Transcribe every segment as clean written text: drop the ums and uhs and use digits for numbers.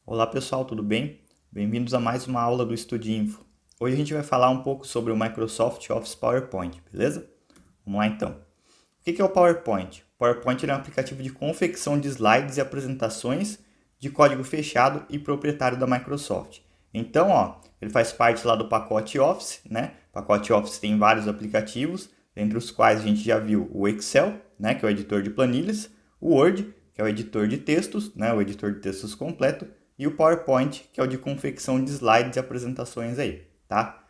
Olá pessoal, tudo bem? Bem-vindos a mais uma aula do Estudinfo. Hoje a gente vai falar um pouco sobre o Microsoft Office PowerPoint, beleza? Vamos lá então. O que é o PowerPoint? O PowerPoint é um aplicativo de confecção de slides e apresentações de código fechado e proprietário da Microsoft. Então, ele faz parte lá do pacote Office, né? O pacote Office tem vários aplicativos, entre os quais a gente já viu o Excel, né, que é o editor de planilhas, o Word, que é o editor de textos, né, o editor de textos completo, e o PowerPoint, que é o de confecção de slides e apresentações aí, tá?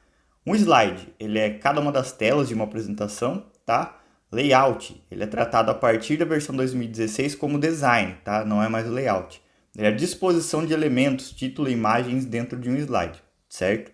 Um slide, ele é cada uma das telas de uma apresentação, tá? Layout, ele é tratado a partir da versão 2016 como design, tá? Não é mais o layout. Ele é a disposição de elementos, título e imagens dentro de um slide, certo?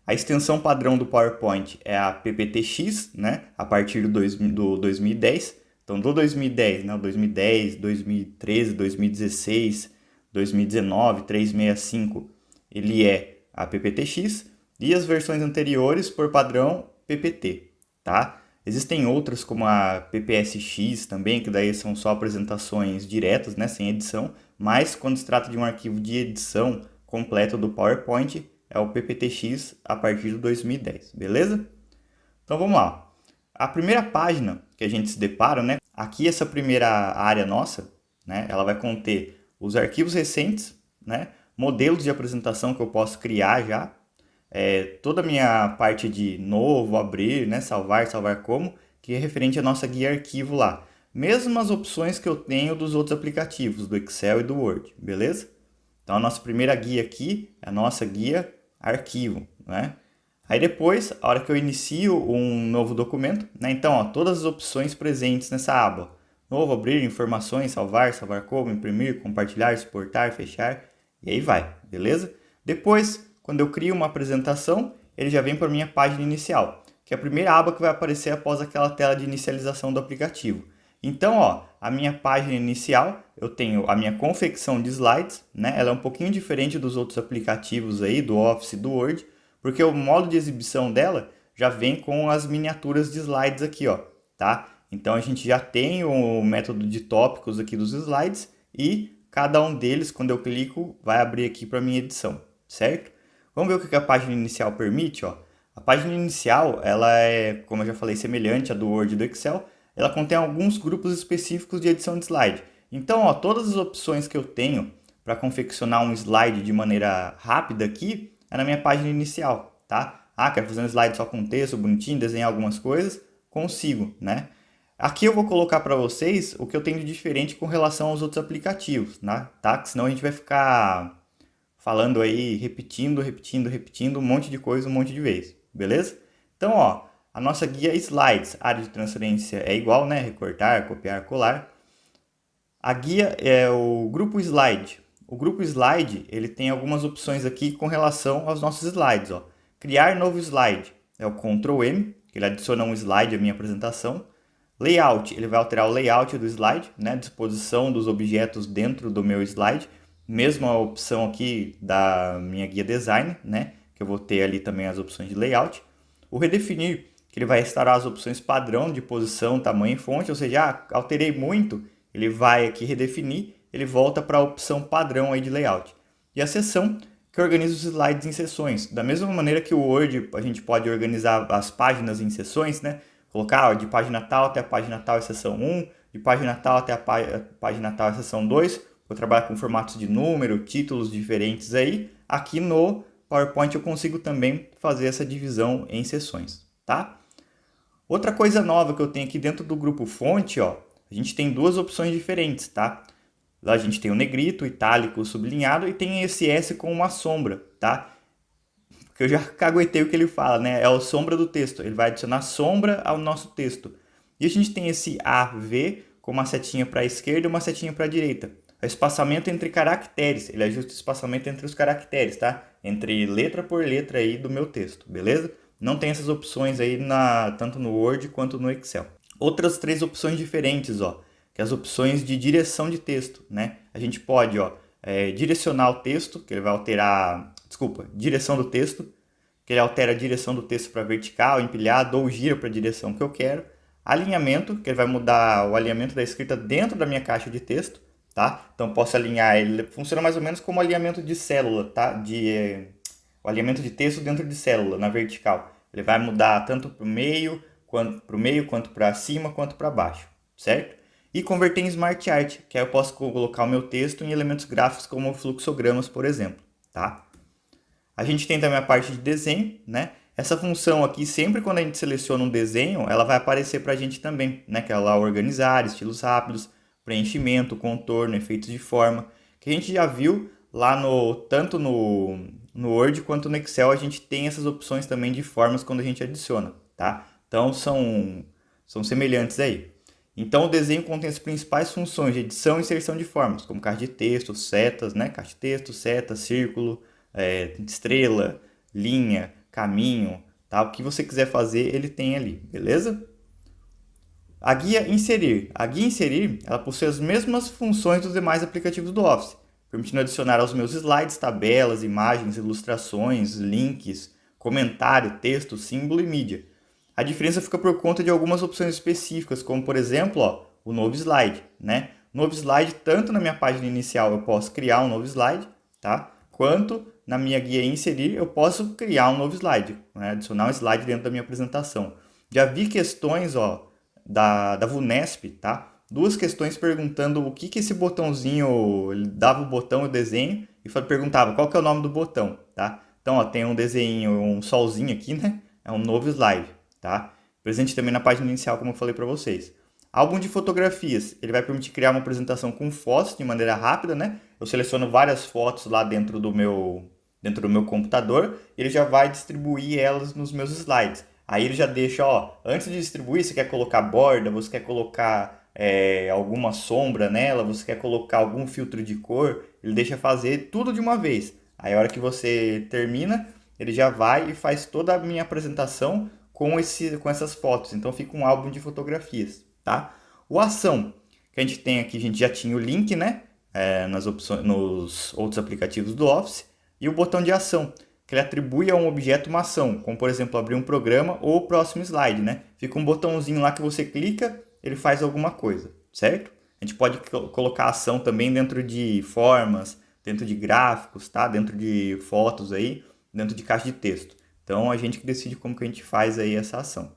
A extensão padrão do PowerPoint é a PPTX, né? A partir do 2010. Então, do 2010, né? 2010, 2013, 2016, 2019, 365, ele é a PPTX. E as versões anteriores, por padrão, PPT, tá? Existem outras como a PPSX também, que daí são só apresentações diretas, né, sem edição, mas quando se trata de um arquivo de edição completo do PowerPoint, é o PPTX a partir de 2010, beleza? Então vamos lá. A primeira página que a gente se depara, né, aqui essa primeira área nossa, né, ela vai conter os arquivos recentes, né, modelos de apresentação que eu posso criar já, toda a minha parte de novo, abrir, né, salvar como, que é referente à nossa guia arquivo lá. Mesmo as opções que eu tenho dos outros aplicativos, do Excel e do Word, beleza? Então a nossa primeira guia aqui é a nossa guia arquivo, né? Aí depois, a hora que eu inicio um novo documento, né? Então, todas as opções presentes nessa aba. Novo, abrir, informações, salvar como, imprimir, compartilhar, exportar, fechar, e aí vai, beleza? Depois, quando eu crio uma apresentação, ele já vem para a minha página inicial, que é a primeira aba que vai aparecer após aquela tela de inicialização do aplicativo. Então, a minha página inicial, eu tenho a minha confecção de slides, né? Ela é um pouquinho diferente dos outros aplicativos aí, do Office e do Word, porque o modo de exibição dela já vem com as miniaturas de slides aqui, tá? Então a gente já tem o método de tópicos aqui dos slides e cada um deles, quando eu clico, vai abrir aqui para minha edição, certo? Vamos ver o que a página inicial permite, A página inicial, ela é, como eu já falei, semelhante à do Word e do Excel. Ela contém alguns grupos específicos de edição de slide. Então, todas as opções que eu tenho para confeccionar um slide de maneira rápida aqui, é na minha página inicial, tá? Quero fazer um slide só com texto, bonitinho, desenhar algumas coisas, consigo, né? Aqui eu vou colocar para vocês o que eu tenho de diferente com relação aos outros aplicativos, né? Tá? Que senão a gente vai ficar falando aí, repetindo um monte de coisa, um monte de vez, beleza? Então, a nossa guia slides, área de transferência é igual, né? Recortar, copiar, colar. A guia é o grupo slide. O grupo slide, ele tem algumas opções aqui com relação aos nossos slides, Criar novo slide é o Ctrl M, que ele adiciona um slide à minha apresentação. Layout, ele vai alterar o layout do slide, né? Disposição dos objetos dentro do meu slide. Mesma opção aqui da minha guia design, né? Que eu vou ter ali também as opções de layout. O redefinir, que ele vai restaurar as opções padrão de posição, tamanho e fonte, ou seja, alterei muito, ele vai aqui redefinir, ele volta para a opção padrão aí de layout. E a seção, que organiza os slides em seções. Da mesma maneira que o Word, a gente pode organizar as páginas em seções, né? Colocar de página tal até a página tal é seção 1, de página tal até a página tal é seção 2. Vou trabalhar com formatos de número, títulos diferentes aí. Aqui no PowerPoint eu consigo também fazer essa divisão em seções, tá? Outra coisa nova que eu tenho aqui dentro do grupo fonte, a gente tem duas opções diferentes, tá? Lá a gente tem o negrito, itálico, sublinhado e tem esse S com uma sombra, tá? Porque eu já caguetei o que ele fala, né? É a sombra do texto. Ele vai adicionar sombra ao nosso texto. E a gente tem esse AV com uma setinha para a esquerda e uma setinha para a direita. O espaçamento entre caracteres. Ele ajusta o espaçamento entre os caracteres, tá? Entre letra por letra aí do meu texto, beleza? Não tem essas opções aí tanto no Word quanto no Excel. Outras três opções diferentes, que é as opções de direção de texto, né? A gente pode, direcionar o texto, que ele vai alterar, direção do texto, que ele altera a direção do texto para vertical, empilhado ou gira para a direção que eu quero. Alinhamento, que ele vai mudar o alinhamento da escrita dentro da minha caixa de texto. tá? Então posso alinhar, ele funciona mais ou menos como alinhamento de célula, tá? O alinhamento de texto dentro de célula, na vertical. Ele vai mudar tanto para o meio, quanto para cima, quanto para baixo, certo? E converter em Smart Art, que aí eu posso colocar o meu texto em elementos gráficos como fluxogramas, por exemplo, tá? A gente tem também a parte de desenho, né? Essa função aqui, sempre quando a gente seleciona um desenho, ela vai aparecer para a gente também, né? Que é lá organizar, estilos rápidos, preenchimento, contorno, efeitos de forma, que a gente já viu lá tanto no Word quanto no Excel, a gente tem essas opções também de formas quando a gente adiciona, tá? Então são semelhantes aí. Então o desenho contém as principais funções de edição e inserção de formas, como caixa de texto, setas, né? Caixa de texto, seta, círculo, estrela, linha, caminho, tá? O que você quiser fazer, ele tem ali, beleza? A guia Inserir. A guia Inserir, ela possui as mesmas funções dos demais aplicativos do Office, permitindo adicionar aos meus slides, tabelas, imagens, ilustrações, links, comentário, texto, símbolo e mídia. A diferença fica por conta de algumas opções específicas, como por exemplo, ó, o novo slide, né? Novo slide, tanto na minha página inicial eu posso criar um novo slide, tá? Quanto na minha guia Inserir eu posso criar um novo slide, né? Adicionar um slide dentro da minha apresentação. Já vi questões, ó, da VUNESP, tá? Duas questões perguntando o que esse botãozinho, ele dava o botão, o desenho, e perguntava qual que é o nome do botão, tá? Então, ó, tem um desenho, um solzinho aqui, né? É um novo slide, tá? Presente também na página inicial, como eu falei para vocês. Álbum de fotografias, ele vai permitir criar uma apresentação com fotos de maneira rápida, né? Eu seleciono várias fotos lá dentro do meu computador, e ele já vai distribuir elas nos meus slides. Aí ele já deixa, ó, antes de distribuir, você quer colocar borda, você quer colocar alguma sombra nela, você quer colocar algum filtro de cor, ele deixa fazer tudo de uma vez. Aí a hora que você termina, ele já vai e faz toda a minha apresentação com essas fotos. Então fica um álbum de fotografias, tá? O ação, que a gente tem aqui, a gente já tinha o link, né? Nas opções, nos outros aplicativos do Office. E o botão de ação, que ele atribui a um objeto uma ação, como por exemplo abrir um programa ou o próximo slide, né? Fica um botãozinho lá que você clica, ele faz alguma coisa, certo? A gente pode colocar ação também dentro de formas, dentro de gráficos, tá? Dentro de fotos aí, dentro de caixa de texto. Então a gente que decide como que a gente faz aí essa ação.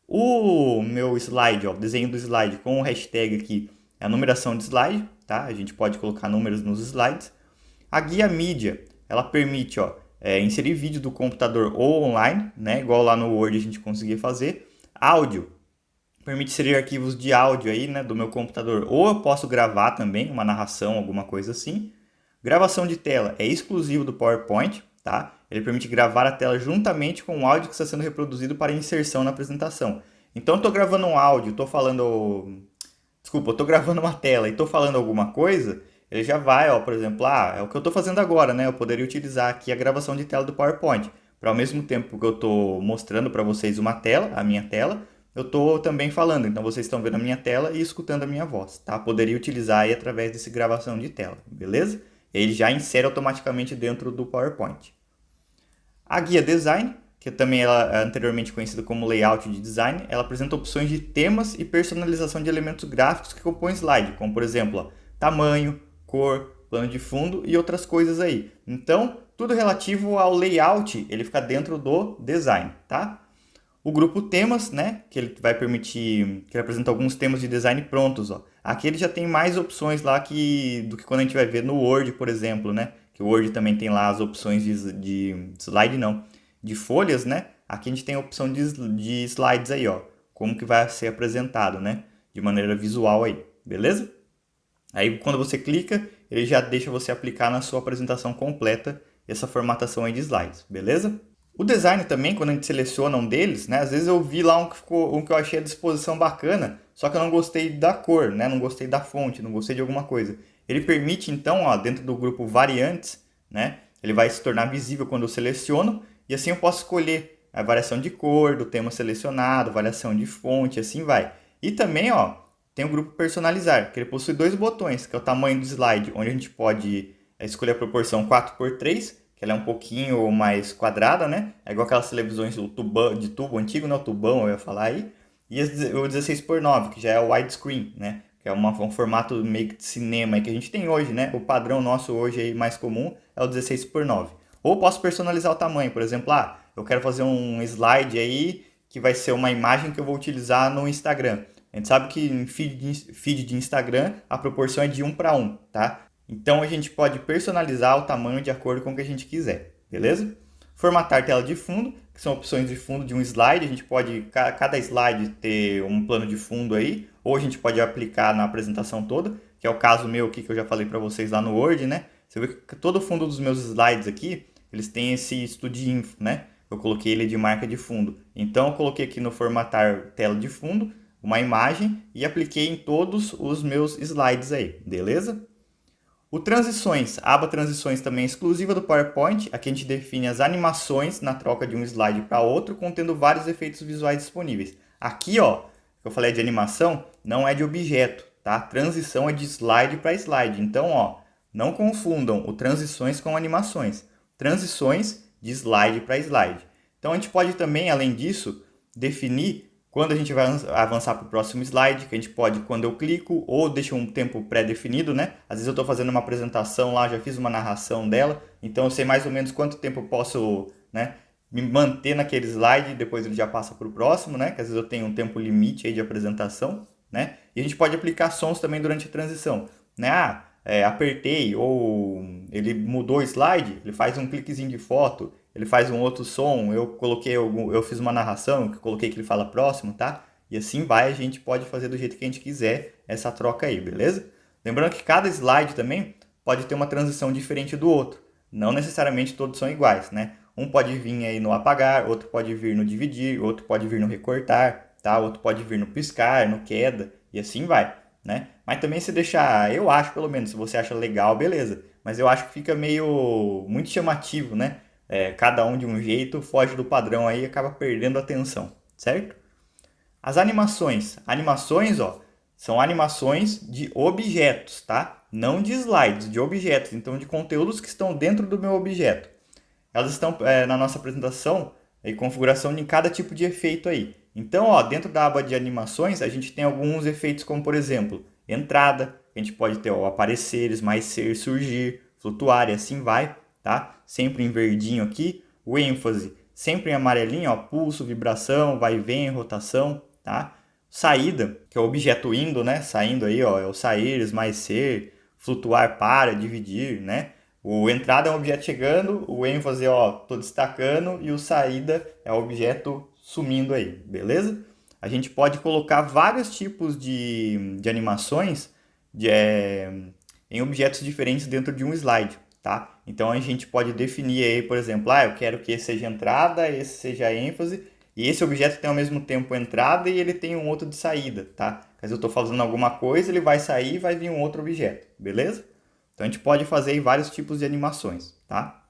O meu slide, ó, o desenho do slide com o hashtag aqui é a numeração de slide, tá? A gente pode colocar números nos slides. A guia mídia, ela permite, ó, inserir vídeo do computador ou online, né? Igual lá no Word a gente conseguia fazer. Áudio, permite inserir arquivos de áudio aí, né, do meu computador. Ou eu posso gravar também, uma narração, alguma coisa assim. Gravação de tela é exclusivo do PowerPoint, tá? Ele permite gravar a tela juntamente com o áudio que está sendo reproduzido para inserção na apresentação. Então, eu estou gravando um áudio, estou falando... Desculpa, eu estou gravando uma tela e estou falando alguma coisa, ele já vai, ó, por exemplo, é o que eu estou fazendo agora, né? Eu poderia utilizar aqui a gravação de tela do PowerPoint. Para ao mesmo tempo que eu estou mostrando para vocês uma tela, a minha tela, eu estou também falando. Então, vocês estão vendo a minha tela e escutando a minha voz, tá? Poderia utilizar aí através desse gravação de tela, beleza? Ele já insere automaticamente dentro do PowerPoint. A guia Design, que também ela é anteriormente conhecida como Layout de Design, ela apresenta opções de temas e personalização de elementos gráficos que compõem o slide, como por exemplo, ó, tamanho, cor, plano de fundo e outras coisas aí. Então, tudo relativo ao layout, ele fica dentro do design, tá? O grupo temas, né, que ele vai permitir, que ele apresenta alguns temas de design prontos, ó. Aqui ele já tem mais opções lá do que quando a gente vai ver no Word, por exemplo, né? Que o Word também tem lá as opções de slide, não, de folhas, né? Aqui a gente tem a opção de slides aí, ó, como que vai ser apresentado, né? De maneira visual aí, beleza? Aí quando você clica, ele já deixa você aplicar na sua apresentação completa essa formatação aí de slides, beleza? O design também, quando a gente seleciona um deles, né? Às vezes eu vi lá um que eu achei a disposição bacana, só que eu não gostei da cor, né? Não gostei da fonte, não gostei de alguma coisa. Ele permite então, ó, dentro do grupo variantes, né? Ele vai se tornar visível quando eu seleciono, e assim eu posso escolher a variação de cor do tema selecionado, variação de fonte, assim vai. E também, ó, tem o grupo personalizar, que ele possui dois botões, que é o tamanho do slide, onde a gente pode escolher a proporção 4:3, que ela é um pouquinho mais quadrada, né? É igual aquelas televisões de tubo antigo, né? O tubão, eu ia falar aí. E o 16:9, que já é o widescreen, né? Que é um formato meio que de cinema aí que a gente tem hoje, né? O padrão nosso hoje aí mais comum é o 16:9. Ou posso personalizar o tamanho, por exemplo, eu quero fazer um slide aí que vai ser uma imagem que eu vou utilizar no Instagram. A gente sabe que em feed de Instagram a proporção é de 1:1, tá? Então a gente pode personalizar o tamanho de acordo com o que a gente quiser, beleza? Formatar tela de fundo, que são opções de fundo de um slide. A gente pode, cada slide, ter um plano de fundo aí, ou a gente pode aplicar na apresentação toda, que é o caso meu aqui que eu já falei para vocês lá no Word, né? Você vê que todo o fundo dos meus slides aqui, eles têm esse Studinfo, né? Eu coloquei ele de marca de fundo. Então eu coloquei aqui no formatar tela de fundo uma imagem e apliquei em todos os meus slides aí, beleza? O Transições, a aba Transições também é exclusiva do PowerPoint. Aqui a gente define as animações na troca de um slide para outro, contendo vários efeitos visuais disponíveis. Aqui, ó, que eu falei de animação, não é de objeto, tá? Transição é de slide para slide. Então, ó, não confundam o Transições com animações. Transições de slide para slide. Então, a gente pode também, além disso, definir quando a gente vai avançar para o próximo slide, que a gente pode, quando eu clico, ou deixa um tempo pré-definido, né? Às vezes eu estou fazendo uma apresentação lá, já fiz uma narração dela, então eu sei mais ou menos quanto tempo eu posso, né, me manter naquele slide, depois ele já passa para o próximo, né? Que às vezes eu tenho um tempo limite aí de apresentação, né? E a gente pode aplicar sons também durante a transição, né? Apertei, ou ele mudou o slide, ele faz um cliquezinho de foto, ele faz um outro som, eu fiz uma narração, que coloquei que ele fala próximo, tá? E assim vai, a gente pode fazer do jeito que a gente quiser essa troca aí, beleza? Lembrando que cada slide também pode ter uma transição diferente do outro. Não necessariamente todos são iguais, né? Um pode vir aí no apagar, outro pode vir no dividir, outro pode vir no recortar, tá? Outro pode vir no piscar, no queda, e assim vai, né? Mas também se deixar, eu acho pelo menos, se você acha legal, beleza. Mas eu acho que fica meio muito chamativo, né? Cada um de um jeito, foge do padrão aí e acaba perdendo a atenção, certo? As animações. Animações, ó, são animações de objetos, tá? Não de slides, de objetos. Então, de conteúdos que estão dentro do meu objeto. Elas estão na nossa apresentação e configuração de cada tipo de efeito aí. Então, ó, dentro da aba de animações, a gente tem alguns efeitos como, por exemplo, entrada. A gente pode ter o aparecer, esmaecer, surgir, flutuar e assim vai, tá? Sempre em verdinho aqui. O ênfase, sempre em amarelinho, ó, pulso, vibração, vai e vem, rotação, tá? Saída, que é o objeto indo, né? Saindo aí, ó, é o sair, esmaecer, flutuar para, dividir, né? O entrada é um objeto chegando, o ênfase, ó, tô destacando, e o saída é o objeto sumindo aí, beleza? A gente pode colocar vários tipos de animações em objetos diferentes dentro de um slide, tá? Então a gente pode definir aí, por exemplo, eu quero que esse seja entrada, esse seja ênfase, e esse objeto tem ao mesmo tempo entrada e ele tem um outro de saída, tá? Caso eu estou fazendo alguma coisa, ele vai sair e vai vir um outro objeto, beleza? Então a gente pode fazer aí vários tipos de animações, tá?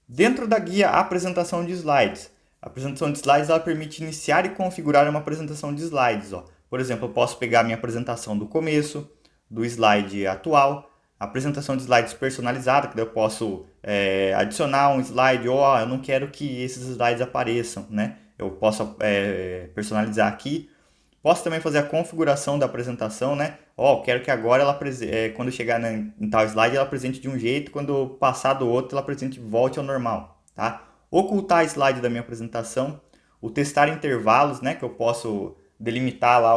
Dentro da guia Apresentação de Slides. A apresentação de slides ela permite iniciar e configurar uma apresentação de slides. Ó. Por exemplo, eu posso pegar a minha apresentação do começo, do slide atual, a apresentação de slides personalizada, que eu posso adicionar um slide, ou eu não quero que esses slides apareçam, né? Eu posso personalizar aqui. Posso também fazer a configuração da apresentação, né? Quero que agora ela quando chegar em tal slide ela apresente de um jeito, quando passar do outro ela apresente volte ao normal, tá? Ocultar slide da minha apresentação, o testar intervalos, né? Que eu posso delimitar lá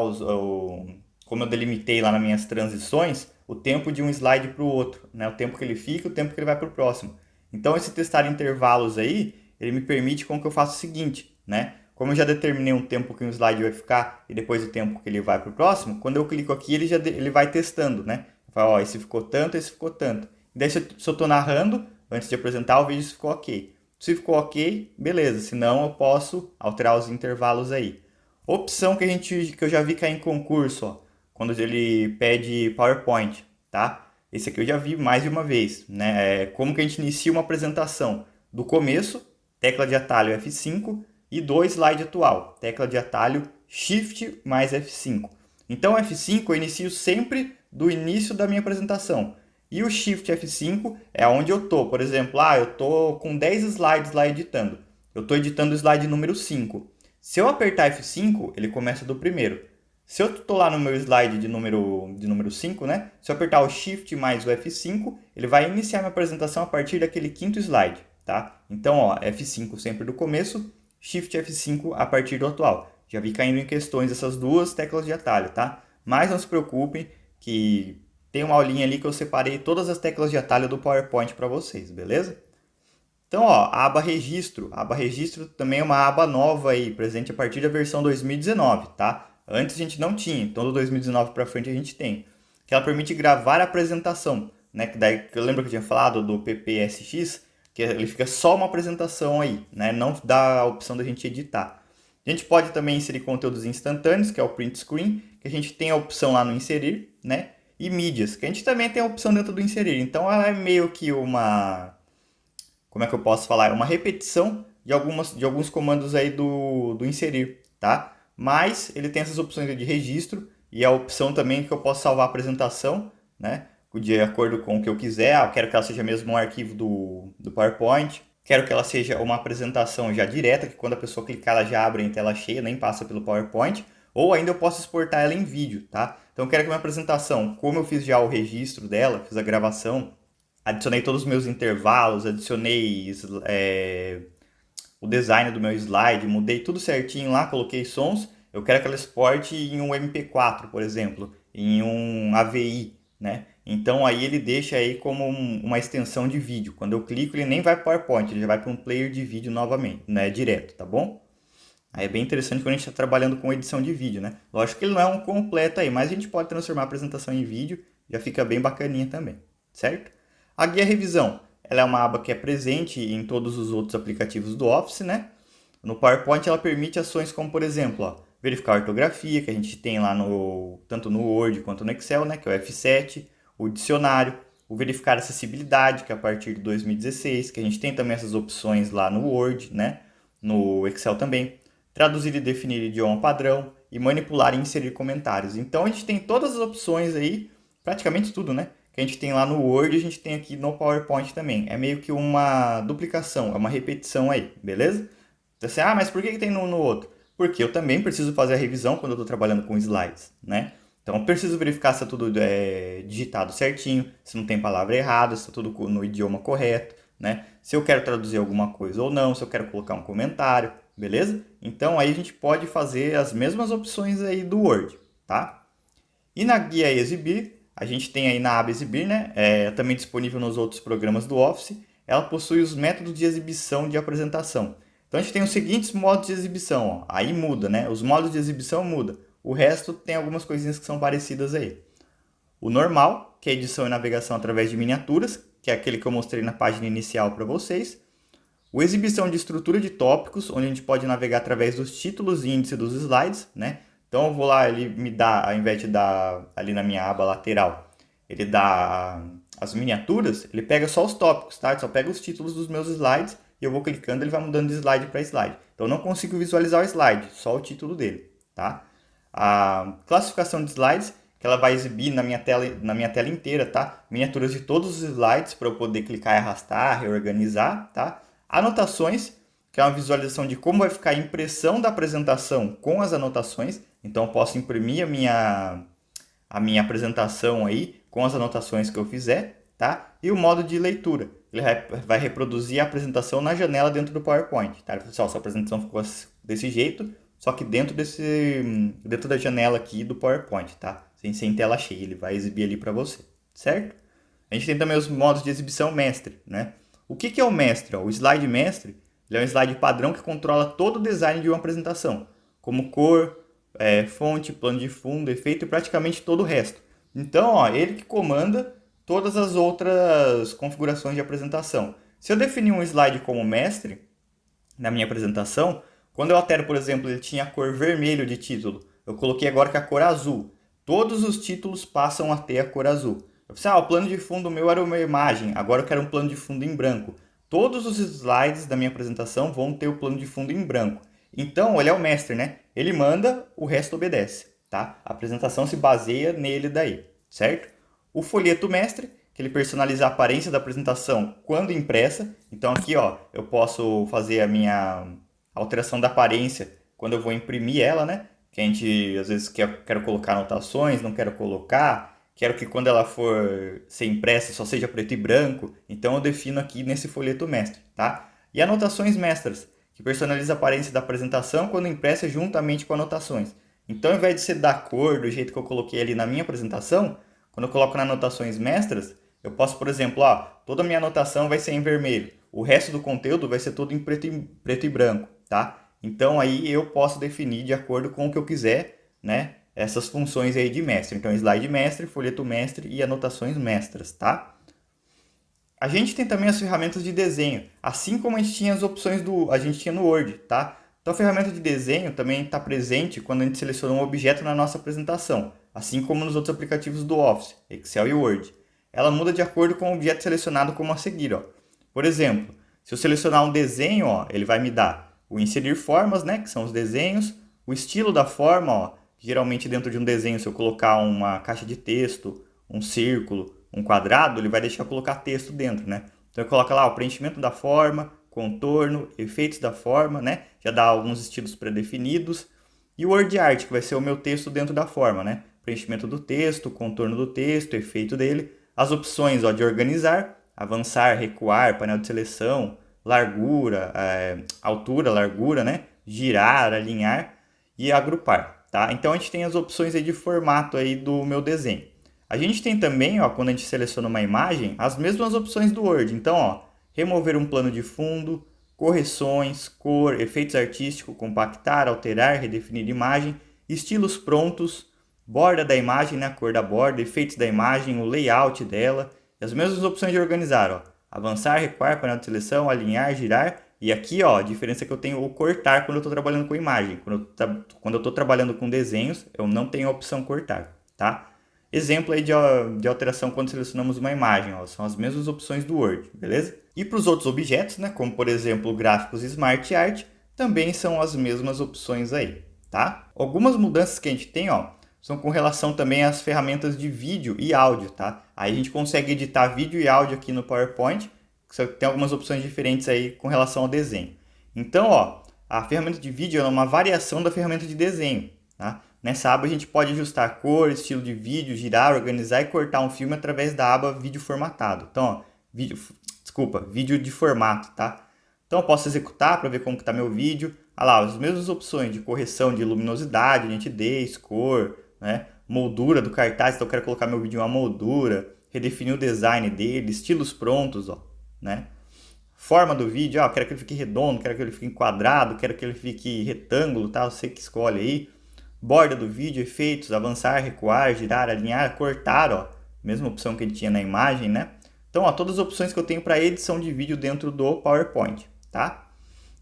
como eu delimitei lá nas minhas transições, o tempo de um slide para o outro, né? O tempo que ele fica, o tempo que ele vai para o próximo. Então esse testar intervalos aí, ele me permite com que eu faça o seguinte, né? Como eu já determinei um tempo que um slide vai ficar e depois o tempo que ele vai para o próximo, quando eu clico aqui, ele vai testando, né? Fala, esse ficou tanto, esse ficou tanto. E daí, se eu estou narrando, antes de apresentar o vídeo, se ficou ok. Se ficou ok, beleza. Se não, eu posso alterar os intervalos aí. Opção que eu já vi cair em concurso, ó, quando ele pede PowerPoint, tá? Esse aqui eu já vi mais de uma vez, né? Como que a gente inicia uma apresentação? Do começo, tecla de atalho F5, e do slide atual, tecla de atalho Shift mais F5. Então F5 eu inicio sempre do início da minha apresentação. E o Shift F5 é onde eu estou. Por exemplo, eu estou com 10 slides lá editando. Eu estou editando o slide número 5. Se eu apertar F5, ele começa do primeiro. Se eu estou lá no meu slide de número 5, né? Se eu apertar o Shift mais o F5, ele vai iniciar minha apresentação a partir daquele quinto slide, tá? Então, ó, F5 sempre do começo, Shift F5 a partir do atual. Já vi caindo em questões essas duas teclas de atalho, tá? Mas não se preocupem que tem uma aulinha ali que eu separei todas as teclas de atalho do PowerPoint para vocês, beleza? Então, ó, a aba Registro. A aba Registro também é uma aba nova aí, presente a partir da versão 2019, tá? Antes a gente não tinha, então do 2019 para frente a gente tem. Que ela permite gravar a apresentação, né? Que daí eu lembro que eu tinha falado do PPSX, que ele fica só uma apresentação aí, né? Não dá a opção da gente editar. A gente pode também inserir conteúdos instantâneos, que é o print screen, que a gente tem a opção lá no inserir, né? E mídias, que a gente também tem a opção dentro do inserir. Então ela é meio que uma, como é que eu posso falar? É uma repetição de alguns comandos aí do inserir, tá? Mas ele tem essas opções de registro e a opção também que eu posso salvar a apresentação, né? De acordo com o que eu quiser. Ah, eu quero que ela seja mesmo um arquivo do PowerPoint. Quero que ela seja uma apresentação já direta, que quando a pessoa clicar ela já abre em tela cheia, nem passa pelo PowerPoint. Ou ainda eu posso exportar ela em vídeo, tá? Então eu quero que a minha apresentação, como eu fiz já o registro dela, fiz a gravação, adicionei todos os meus intervalos, adicionei o design do meu slide, mudei tudo certinho lá, coloquei sons. Eu quero que ela exporte em um MP4, por exemplo, em um AVI, né? Então aí ele deixa aí como uma extensão de vídeo. Quando eu clico, ele nem vai para o PowerPoint, ele já vai para um player de vídeo novamente, né? Direto, tá bom? Aí é bem interessante quando a gente está trabalhando com edição de vídeo, né? Lógico que ele não é um completo aí, mas a gente pode transformar a apresentação em vídeo, já fica bem bacaninha também, certo? A guia revisão, ela é uma aba que é presente em todos os outros aplicativos do Office, né? No PowerPoint ela permite ações como, por exemplo, ó, verificar a ortografia, que a gente tem lá tanto no Word quanto no Excel, né? Que é o F7, o dicionário, o verificar acessibilidade, que é a partir de 2016, que a gente tem também essas opções lá no Word, né? No Excel também. Traduzir e definir idioma padrão e manipular e inserir comentários. Então a gente tem todas as opções aí, praticamente tudo, né? Que a gente tem lá no Word, a gente tem aqui no PowerPoint também. É meio que uma duplicação, é uma repetição aí, beleza? Então, assim, mas por que tem no outro? Porque eu também preciso fazer a revisão quando eu estou trabalhando com slides, né? Então eu preciso verificar se é tudo digitado certinho, se não tem palavra errada, se está tudo no idioma correto, né? Se eu quero traduzir alguma coisa ou não, se eu quero colocar um comentário, beleza? Então aí a gente pode fazer as mesmas opções aí do Word, tá? E na guia Exibir, a gente tem aí na aba Exibir, né? Também disponível nos outros programas do Office. Ela possui os métodos de exibição de apresentação. Então a gente tem os seguintes modos de exibição, ó. Aí muda, né? Os modos de exibição mudam. O resto tem algumas coisinhas que são parecidas aí. O normal, que é edição e navegação através de miniaturas, que é aquele que eu mostrei na página inicial para vocês. O exibição de estrutura de tópicos, onde a gente pode navegar através dos títulos e índice dos slides, né? Então eu vou lá, ele me dá, ao invés de dar ali na minha aba lateral, ele dá as miniaturas, ele pega só os tópicos, tá? Ele só pega os títulos dos meus slides e eu vou clicando, ele vai mudando de slide para slide. Então eu não consigo visualizar o slide, só o título dele, tá? A classificação de slides, que ela vai exibir na minha tela inteira, tá? Miniaturas de todos os slides para eu poder clicar e arrastar, reorganizar, tá? Anotações, que é uma visualização de como vai ficar a impressão da apresentação com as anotações. Então, eu posso imprimir a minha apresentação aí com as anotações que eu fizer, tá? E o modo de leitura. Ele vai reproduzir a apresentação na janela dentro do PowerPoint, tá? Pessoal, sua apresentação ficou desse jeito, só que dentro da janela aqui do PowerPoint, tá? Sem tela cheia, ele vai exibir ali para você, certo? A gente tem também os modos de exibição mestre, né? O que é o mestre? O slide mestre, ele é um slide padrão que controla todo o design de uma apresentação, como cor, fonte, plano de fundo, efeito e praticamente todo o resto. Então, ó, ele que comanda todas as outras configurações de apresentação. Se eu definir um slide como mestre na minha apresentação, quando eu altero, por exemplo, ele tinha a cor vermelho de título, eu coloquei agora que a cor azul. Todos os títulos passam a ter a cor azul. Eu pensei, o plano de fundo meu era uma imagem, agora eu quero um plano de fundo em branco. Todos os slides da minha apresentação vão ter o plano de fundo em branco. Então, ele é o mestre, né? Ele manda, o resto obedece, tá? A apresentação se baseia nele daí, certo? O folheto mestre, que ele personaliza a aparência da apresentação quando impressa. Então aqui, ó, eu posso fazer a minha alteração da aparência quando eu vou imprimir ela, né? que a gente às vezes quero colocar anotações, não quero colocar, quero que quando ela for ser impressa só seja preto e branco, então eu defino aqui nesse folheto mestre, tá? E anotações mestras, que personaliza a aparência da apresentação quando impressa juntamente com anotações. Então, ao invés de ser da cor, do jeito que eu coloquei ali na minha apresentação, quando eu coloco nas anotações mestras, eu posso, por exemplo, toda a minha anotação vai ser em vermelho, o resto do conteúdo vai ser todo em preto e branco, tá? Então aí eu posso definir de acordo com o que eu quiser, né? Essas funções aí de mestre. Então, slide mestre, folheto mestre e anotações mestras, tá? A gente tem também as ferramentas de desenho, assim como a gente tinha as opções a gente tinha no Word, tá? Então a ferramenta de desenho também está presente quando a gente seleciona um objeto na nossa apresentação, assim como nos outros aplicativos do Office, Excel e Word. Ela muda de acordo com o objeto selecionado como a seguir, ó. Por exemplo, se eu selecionar um desenho, ó, ele vai me dar o inserir formas, né, que são os desenhos, o estilo da forma, ó, geralmente dentro de um desenho, se eu colocar uma caixa de texto, um círculo, um quadrado, ele vai deixar eu colocar texto dentro, né? Então eu coloco lá o preenchimento da forma, contorno, efeitos da forma, né? Já dá alguns estilos pré-definidos. E o word art, que vai ser o meu texto dentro da forma, né? Preenchimento do texto, contorno do texto, efeito dele. As opções, ó, de organizar, avançar, recuar, painel de seleção, largura, altura, largura, né? Girar, alinhar e agrupar, tá? Então a gente tem as opções aí de formato aí do meu desenho. A gente tem também, ó, quando a gente seleciona uma imagem, as mesmas opções do Word. Então, ó, remover um plano de fundo, correções, cor, efeitos artísticos, compactar, alterar, redefinir imagem, estilos prontos, borda da imagem, né, a cor da borda, efeitos da imagem, o layout dela, e as mesmas opções de organizar, ó, avançar, recuar, painel de seleção, alinhar, girar, e aqui, ó, a diferença é que eu tenho o cortar quando eu estou trabalhando com imagem. Quando eu estou trabalhando com desenhos, eu não tenho a opção cortar, tá? Exemplo aí de alteração quando selecionamos uma imagem, ó, são as mesmas opções do Word, beleza? E para os outros objetos, né, como por exemplo gráficos e Smart Art, também são as mesmas opções aí, tá? Algumas mudanças que a gente tem, ó, são com relação também às ferramentas de vídeo e áudio, tá? Aí a gente consegue editar vídeo e áudio aqui no PowerPoint, só que tem algumas opções diferentes aí com relação ao desenho. Então, ó, a ferramenta de vídeo é uma variação da ferramenta de desenho, tá? Nessa aba a gente pode ajustar a cor, estilo de vídeo, girar, organizar e cortar um filme através da aba vídeo formatado. Então, ó, vídeo de formato, tá? Então eu posso executar para ver como está meu vídeo. Olha lá, as mesmas opções de correção de luminosidade, nitidez, cor, né? Moldura do cartaz, então eu quero colocar meu vídeo em uma moldura, redefinir o design dele, estilos prontos, ó, né? Forma do vídeo, ó, quero que ele fique redondo, quero que ele fique quadrado, quero que ele fique retângulo, tá? Você que escolhe aí. Borda do vídeo, efeitos, avançar, recuar, girar, alinhar, cortar, ó. Mesma opção que ele tinha na imagem, né? Então, ó, todas as opções que eu tenho para edição de vídeo dentro do PowerPoint, tá?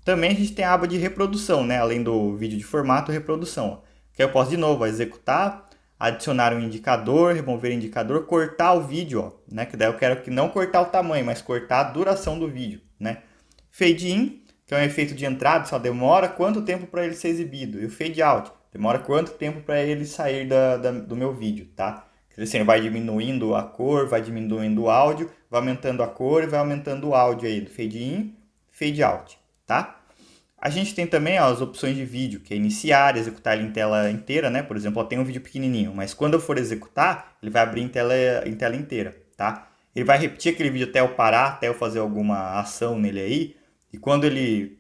Também a gente tem a aba de reprodução, né? Além do vídeo de formato, reprodução. Ó. Que eu posso de novo executar, adicionar um indicador, remover indicador, cortar o vídeo, ó, né? Que daí eu quero que não cortar o tamanho, mas cortar a duração do vídeo, né? Fade in, que é um efeito de entrada, só demora quanto tempo para ele ser exibido. E o fade out, demora quanto tempo para ele sair do meu vídeo, tá? Quer dizer, vai diminuindo a cor, vai diminuindo o áudio, vai aumentando a cor e vai aumentando o áudio aí do fade in, fade out, tá? A gente tem também, ó, as opções de vídeo, que é iniciar, executar ele em tela inteira, né? Por exemplo, ó, tem um vídeo pequenininho, mas quando eu for executar, ele vai abrir em tela inteira, tá? Ele vai repetir aquele vídeo até eu parar, até eu fazer alguma ação nele aí, e quando ele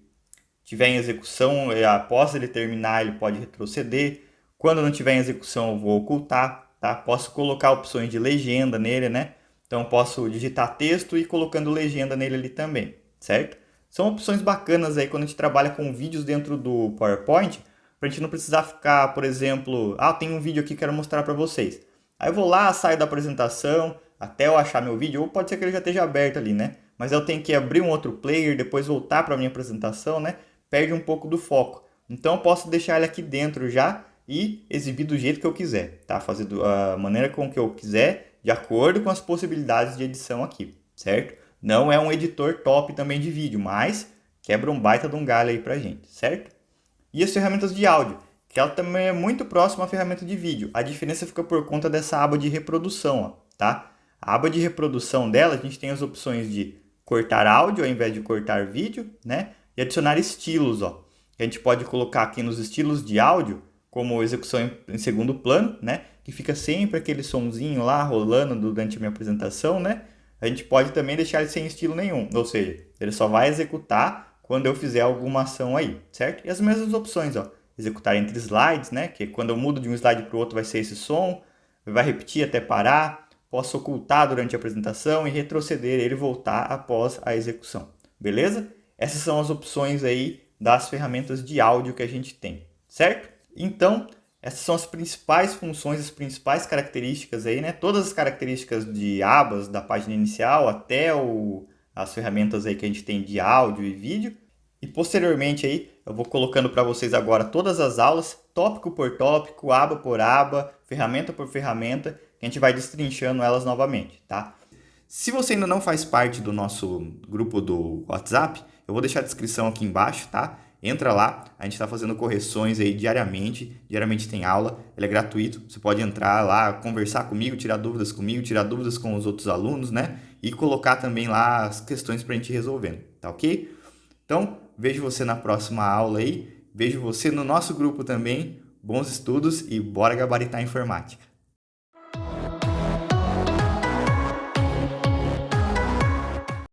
estiver em execução, após ele terminar, ele pode retroceder. Quando não estiver em execução, eu vou ocultar, tá? Posso colocar opções de legenda nele, né? Então, posso digitar texto e ir colocando legenda nele ali também, certo? São opções bacanas aí quando a gente trabalha com vídeos dentro do PowerPoint, para a gente não precisar ficar, por exemplo, tem um vídeo aqui que quero mostrar para vocês. Aí eu vou lá, saio da apresentação, até eu achar meu vídeo, ou pode ser que ele já esteja aberto ali, né? Mas eu tenho que abrir um outro player, depois voltar para a minha apresentação, né? Perde um pouco do foco. Então eu posso deixar ele aqui dentro já e exibir do jeito que eu quiser, tá? Fazer da maneira com que eu quiser, de acordo com as possibilidades de edição aqui, certo? Não é um editor top também de vídeo, mas quebra um baita de um galho aí pra gente, certo? E as ferramentas de áudio, que ela também é muito próxima à ferramenta de vídeo. A diferença fica por conta dessa aba de reprodução, ó, tá? A aba de reprodução dela, a gente tem as opções de cortar áudio ao invés de cortar vídeo, né? E adicionar estilos, ó. A gente pode colocar aqui nos estilos de áudio como execução em segundo plano, né? Que fica sempre aquele sonzinho lá rolando durante a minha apresentação, né? A gente pode também deixar ele sem estilo nenhum, ou seja, ele só vai executar quando eu fizer alguma ação aí, certo? E as mesmas opções, ó, executar entre slides, né? Que quando eu mudo de um slide para o outro vai ser esse som, vai repetir até parar, posso ocultar durante a apresentação e retroceder ele voltar após a execução, beleza? Essas são as opções aí das ferramentas de áudio que a gente tem, certo? Então, essas são as principais funções, as principais características aí, né? Todas as características de abas da página inicial até as ferramentas aí que a gente tem de áudio e vídeo. E posteriormente aí, eu vou colocando para vocês agora todas as aulas, tópico por tópico, aba por aba, ferramenta por ferramenta, que a gente vai destrinchando elas novamente, tá? Se você ainda não faz parte do nosso grupo do WhatsApp, eu vou deixar a descrição aqui embaixo, tá? Entra lá, a gente está fazendo correções aí diariamente tem aula, ele é gratuito, você pode entrar lá, conversar comigo, tirar dúvidas comigo, tirar dúvidas com os outros alunos, né? E colocar também lá as questões para a gente ir resolvendo, tá ok? Então, vejo você na próxima aula aí, vejo você no nosso grupo também, bons estudos e bora gabaritar a informática!